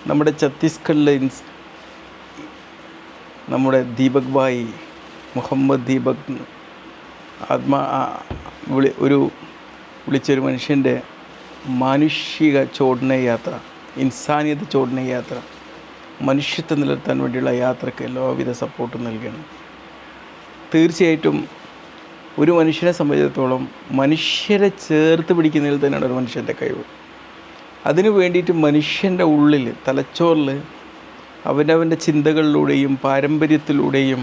നമ്മുടെ ഛത്തീസ്ഗഡിലെ നമ്മുടെ ദീപക് ഭായ്, മുഹമ്മദ് ദീപക് വിളിച്ചൊരു മനുഷ്യൻ്റെ മാനുഷിക ചോടന യാത്ര, ഇൻസാനിയത്ത് ചോടന യാത്ര, മനുഷ്യത്വം നിലനിർത്താൻ വേണ്ടിയുള്ള യാത്രയ്ക്ക് എല്ലാവിധ സപ്പോർട്ടും നൽകണം. തീർച്ചയായിട്ടും ഒരു മനുഷ്യനെ സംബന്ധിച്ചിടത്തോളം മനുഷ്യരെ ചേർത്ത് പിടിക്കുന്നതിൽ തന്നെയാണ് ഒരു മനുഷ്യൻ്റെ കഴിവ്. അതിനു വേണ്ടിയിട്ട് മനുഷ്യൻ്റെ ഉള്ളിൽ, തലച്ചോറിൽ അവനവൻ്റെ ചിന്തകളിലൂടെയും പാരമ്പര്യത്തിലൂടെയും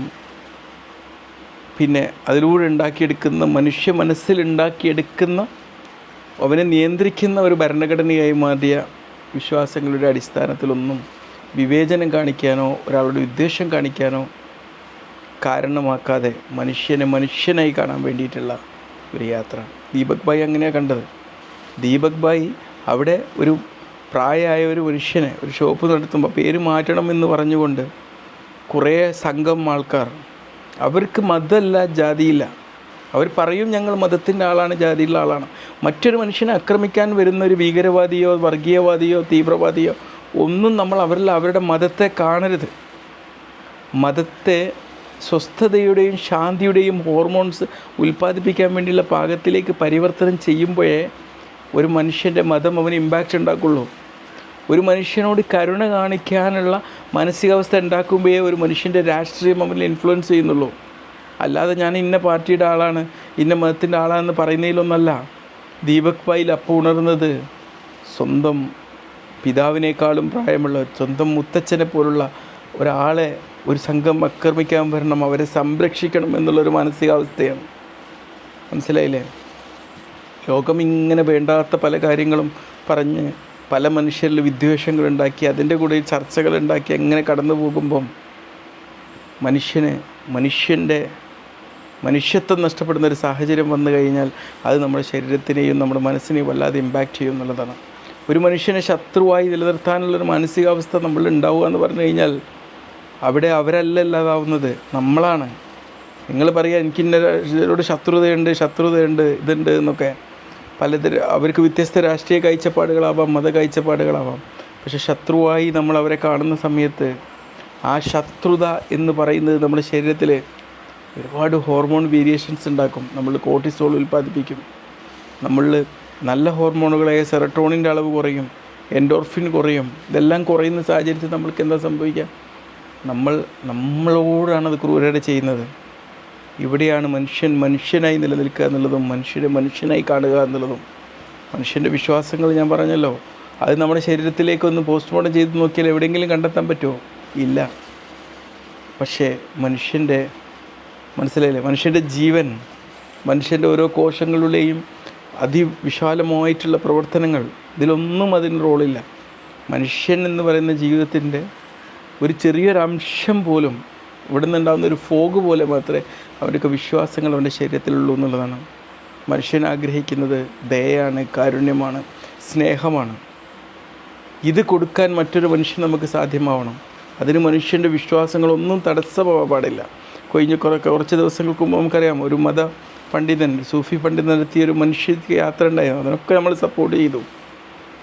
പിന്നെ അതിലൂടെ ഉണ്ടാക്കിയെടുക്കുന്ന മനുഷ്യ മനസ്സിലുണ്ടാക്കിയെടുക്കുന്ന അവനെ നിയന്ത്രിക്കുന്ന ഒരു ഭരണഘടനയായി മാറിയ വിശ്വാസങ്ങളുടെ അടിസ്ഥാനത്തിലൊന്നും വിവേചനം കാണിക്കാനോ ഒരാളുടെ വിദ്വേഷം കാണിക്കാനോ കാരണമാക്കാതെ മനുഷ്യനെ മനുഷ്യനായി കാണാൻ വേണ്ടിയിട്ടുള്ള ഒരു യാത്ര. ദീപക് ഭായ് അങ്ങനെയാണ് കണ്ടത്. ദീപക് ഭായ് അവിടെ ഒരു പ്രായമായ ഒരു മനുഷ്യനെ ഒരു ഷോപ്പ് നടത്തുമ്പോൾ പേര് മാറ്റണമെന്ന് പറഞ്ഞുകൊണ്ട് കുറേ സംഘം ആൾക്കാർ, അവർക്ക് മതമല്ല ജാതിയില്ല, അവർ പറയും ഞങ്ങൾ മതത്തിൻ്റെ ആളാണ്, ജാതിയുള്ള ആളാണ്. മറ്റൊരു മനുഷ്യനെ ആക്രമിക്കാൻ വരുന്ന ഒരു ഭീകരവാദിയോ വർഗീയവാദിയോ തീവ്രവാദിയോ ഒന്നും നമ്മൾ അവരുടെ മതത്തെ കാണരുത്. മതത്തെ സ്വസ്ഥതയുടെയും ശാന്തിയുടെയും ഹോർമോൺസ് ഉൽപ്പാദിപ്പിക്കാൻ വേണ്ടിയുള്ള പാകത്തിലേക്ക് പരിവർത്തനം ചെയ്യുമ്പോഴേ ഒരു മനുഷ്യൻ്റെ മതം അവന് ഇമ്പാക്റ്റ് ഉണ്ടാക്കുള്ളൂ. ഒരു മനുഷ്യനോട് കരുണ കാണിക്കാനുള്ള മാനസികാവസ്ഥ ഉണ്ടാക്കുമ്പോഴേ ഒരു മനുഷ്യൻ്റെ രാഷ്ട്രീയം അവനിൽ ഇൻഫ്ലുവൻസ് ചെയ്യുന്നുള്ളൂ. അല്ലാതെ ഞാൻ ഇന്ന പാർട്ടിയുടെ ആളാണ്, ഇന്ന മതത്തിൻ്റെ ആളാണെന്ന് പറയുന്നതിലൊന്നല്ല. ദീപക് ഭായിൽ അപ്പോൾ ഉണർന്നത് സ്വന്തം പിതാവിനേക്കാളും പ്രായമുള്ള സ്വന്തം മുത്തച്ഛനെ പോലുള്ള ഒരാളെ ഒരു സംഘം ആക്രമിക്കാൻ വരണം, അവരെ സംരക്ഷിക്കണം എന്നുള്ളൊരു മാനസികാവസ്ഥയാണ്. മനസ്സിലായില്ലേ? ലോകം ഇങ്ങനെ വേണ്ടാത്ത പല കാര്യങ്ങളും പറഞ്ഞ് പല മനുഷ്യരിൽ വിദ്വേഷങ്ങളുണ്ടാക്കി അതിൻ്റെ കൂടെ ചർച്ചകളുണ്ടാക്കി അങ്ങനെ കടന്നു പോകുമ്പം മനുഷ്യൻ്റെ മനുഷ്യത്വം നഷ്ടപ്പെടുന്ന ഒരു സാഹചര്യം വന്നു കഴിഞ്ഞാൽ അത് നമ്മുടെ ശരീരത്തിനെയും നമ്മുടെ മനസ്സിനെയും വല്ലാതെ ഇമ്പാക്റ്റ് ചെയ്യും എന്നുള്ളതാണ്. ഒരു മനുഷ്യനെ ശത്രുവായി നിലനിർത്താനുള്ളൊരു മാനസികാവസ്ഥ നമ്മൾ ഉണ്ടാവുക എന്ന് പറഞ്ഞു കഴിഞ്ഞാൽ അവിടെ അവരല്ല ഇല്ലാതാവുന്നത്, നമ്മളാണ്. നിങ്ങൾ പറയുക എനിക്കിന്നോട് ശത്രുതയുണ്ട് ഇതുണ്ട് എന്നൊക്കെ അവർക്ക് വ്യത്യസ്ത രാഷ്ട്രീയ കാഴ്ചപ്പാടുകളാവാം, മത കാഴ്ചപ്പാടുകളാവാം. പക്ഷെ ശത്രുവായി നമ്മൾ അവരെ കാണുന്ന സമയത്ത് ആ ശത്രുത എന്ന് പറയുന്നത് നമ്മുടെ ശരീരത്തിൽ ഒരുപാട് ഹോർമോൺ വേരിയേഷൻസ് ഉണ്ടാക്കും. നമ്മൾ കോർട്ടിസോൾ ഉൽപ്പാദിപ്പിക്കും. നമ്മളിൽ നല്ല ഹോർമോണുകളായ സെറട്ടോണിൻ്റെ അളവ് കുറയും, എൻഡോർഫിൻ കുറയും. ഇതെല്ലാം കുറയുന്ന സാഹചര്യത്തിൽ നമ്മൾക്ക് എന്താ സംഭവിക്കുക? നമ്മളോടാണ് അത് ക്രൂരത ചെയ്യുന്നത്. ഇവിടെയാണ് മനുഷ്യനായി നിലനിൽക്കുക എന്നുള്ളതും മനുഷ്യനായി കാണുക എന്നുള്ളതും. മനുഷ്യൻ്റെ വിശ്വാസങ്ങൾ ഞാൻ പറഞ്ഞല്ലോ, അത് നമ്മുടെ ശരീരത്തിലേക്കൊന്ന് പോസ്റ്റ്മോർട്ടം ചെയ്ത് നോക്കിയാൽ എവിടെയെങ്കിലും കണ്ടെത്താൻ പറ്റുമോ? ഇല്ല. പക്ഷേ മനസ്സിലായില്ലേ, മനുഷ്യൻ്റെ ജീവൻ, മനുഷ്യൻ്റെ ഓരോ കോശങ്ങളുടെയും അതിവിശാലമായിട്ടുള്ള പ്രവർത്തനങ്ങൾ, ഇതിലൊന്നും അതിന് റോളില്ല. മനുഷ്യൻ എന്ന് പറയുന്ന ജീവിതത്തിൻ്റെ ഒരു ചെറിയൊരംശം പോലും ഇവിടെ നിന്നുണ്ടാകുന്ന ഒരു ഫോഗ് പോലെ മാത്രമേ അവൻ്റെ വിശ്വാസങ്ങൾ അവൻ്റെ ശരീരത്തിലുള്ളൂ എന്നുള്ളതാണ്. മനുഷ്യൻ ആഗ്രഹിക്കുന്നത് ദയയാണ്, കാരുണ്യമാണ്, സ്നേഹമാണ്. ഇത് കൊടുക്കാൻ മറ്റൊരു മനുഷ്യൻ നമുക്ക് സാധ്യമാവണം. അതിന് മനുഷ്യൻ്റെ വിശ്വാസങ്ങളൊന്നും തടസ്സമാവാൻ പാടില്ല. കുറച്ച് ദിവസങ്ങൾക്ക് മുമ്പ് നമുക്കറിയാം, ഒരു മത പണ്ഡിതൻ, സൂഫി പണ്ഡിതൻ നടത്തിയൊരു മനുഷ്യർക്ക് യാത്ര ഉണ്ടായിരുന്നു. അതിനൊക്കെ നമ്മൾ സപ്പോർട്ട് ചെയ്തു.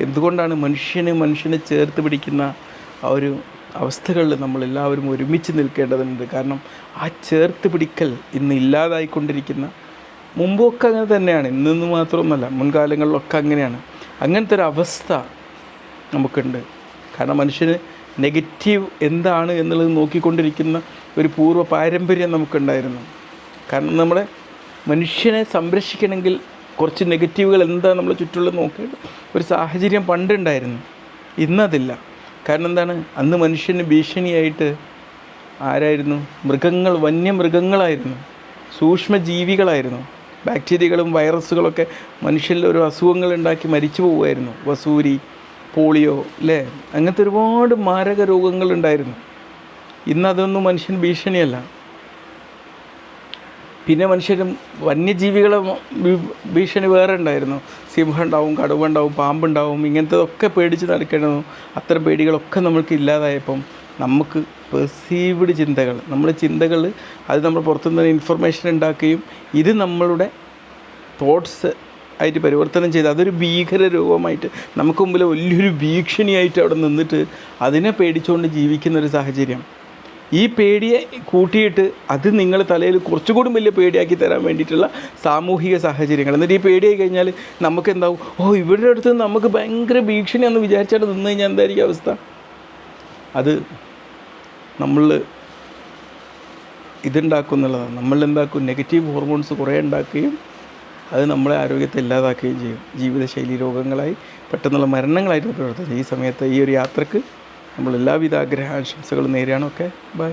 എന്തുകൊണ്ടാണ് മനുഷ്യനെ ചേർത്ത് പിടിക്കുന്ന ആ ഒരു അവസ്ഥകളിൽ നമ്മളെല്ലാവരും ഒരുമിച്ച് നിൽക്കേണ്ടതുണ്ട്. കാരണം ആ ചേർത്ത് പിടിക്കൽ ഇന്ന് ഇല്ലാതായിക്കൊണ്ടിരിക്കുന്ന, മുമ്പൊക്കെ അങ്ങനെ തന്നെയാണ്, ഇന്ന് മാത്രമൊന്നുമല്ല, മുൻകാലങ്ങളിലൊക്കെ അങ്ങനെയാണ്. അങ്ങനത്തെ ഒരു അവസ്ഥ നമുക്കുണ്ട്. കാരണം മനുഷ്യന് നെഗറ്റീവ് എന്താണ് എന്നുള്ളത് നോക്കിക്കൊണ്ടിരിക്കുന്ന ഒരു പൂർവ്വ പാരമ്പര്യം നമുക്കുണ്ടായിരുന്നു. കാരണം നമ്മളെ മനുഷ്യനെ സംരക്ഷിക്കണമെങ്കിൽ കുറച്ച് നെഗറ്റീവുകൾ എന്താ നമ്മളെ ചുറ്റുള്ള നോക്കേണ്ട ഒരു സാഹചര്യം പണ്ടുണ്ടായിരുന്നു. ഇന്നതില്ല. കാരണം എന്താണ്? അന്ന് മനുഷ്യന് ഭീഷണിയായിട്ട് ആരായിരുന്നു? വന്യമൃഗങ്ങളായിരുന്നു, സൂക്ഷ്മജീവികളായിരുന്നു. ബാക്ടീരിയകളും വൈറസുകളൊക്കെ മനുഷ്യരിൽ ഒരു അസുഖങ്ങളുണ്ടാക്കി മരിച്ചു പോകുമായിരുന്നു. വസൂരി, പോളിയോ, അല്ലേ? അങ്ങനത്തെ ഒരുപാട് മാരക രോഗങ്ങളുണ്ടായിരുന്നു. ഇന്നതൊന്നും മനുഷ്യന് ഭീഷണിയല്ല. പിന്നെ വന്യജീവികളെ ഭീഷണി വേറെ ഉണ്ടായിരുന്നു. സിംഹം ഉണ്ടാവും, കടുവ പാമ്പുണ്ടാവും, ഇങ്ങനത്തതൊക്കെ പേടിച്ച് നടക്കേണ്ടതും. അത്തരം പേടികളൊക്കെ നമ്മൾക്ക് ഇല്ലാതായപ്പം നമുക്ക് പെർസീവ്ഡ് ചിന്തകൾ, അത് നമ്മൾ പുറത്തുനിന്ന് ഇൻഫർമേഷൻ ഉണ്ടാക്കുകയും ഇത് നമ്മളുടെ തോട്ട്സ് ആയിട്ട് പരിവർത്തനം ചെയ്ത് അതൊരു ഭീകര രൂപമായിട്ട് നമുക്ക് മുമ്പിൽ വലിയൊരു ഭീഷണിയായിട്ട് അവിടെ നിന്നിട്ട് അതിനെ പേടിച്ചുകൊണ്ട് ജീവിക്കുന്നൊരു സാഹചര്യം. ഈ പേടിയെ കൂട്ടിയിട്ട് അത് നിങ്ങൾ തലയിൽ കുറച്ചുകൂടി വലിയ പേടിയാക്കി തരാൻ വേണ്ടിയിട്ടുള്ള സാമൂഹിക സാഹചര്യങ്ങൾ. എന്നിട്ട് ഈ പേടിയായി കഴിഞ്ഞാൽ നമുക്ക് എന്താവും, ഇവരുടെ അടുത്ത് നമുക്ക് ഭയങ്കര ഭീഷണിയാണെന്ന് വിചാരിച്ചായിട്ട് നിന്ന് കഴിഞ്ഞാൽ എന്തായിരിക്കും അവസ്ഥ? അത് നമ്മൾ ഇതുണ്ടാക്കുന്നുള്ളതാണ്. നമ്മളെന്താക്കും, നെഗറ്റീവ് ഹോർമോൺസ് കുറേ ഉണ്ടാക്കുകയും അത് നമ്മളെ ആരോഗ്യത്തെ ഇല്ലാതാക്കുകയും ചെയ്യും. ജീവിതശൈലി രോഗങ്ങളായി പെട്ടെന്നുള്ള മരണങ്ങളായിട്ട് പ്രവർത്തിക്കും. ഈ സമയത്ത് ഈ ഒരു യാത്രക്ക് നമ്മൾ എല്ലാവിധ ആഗ്രഹാശംസകളും നേരെയാണ്. Okay, by.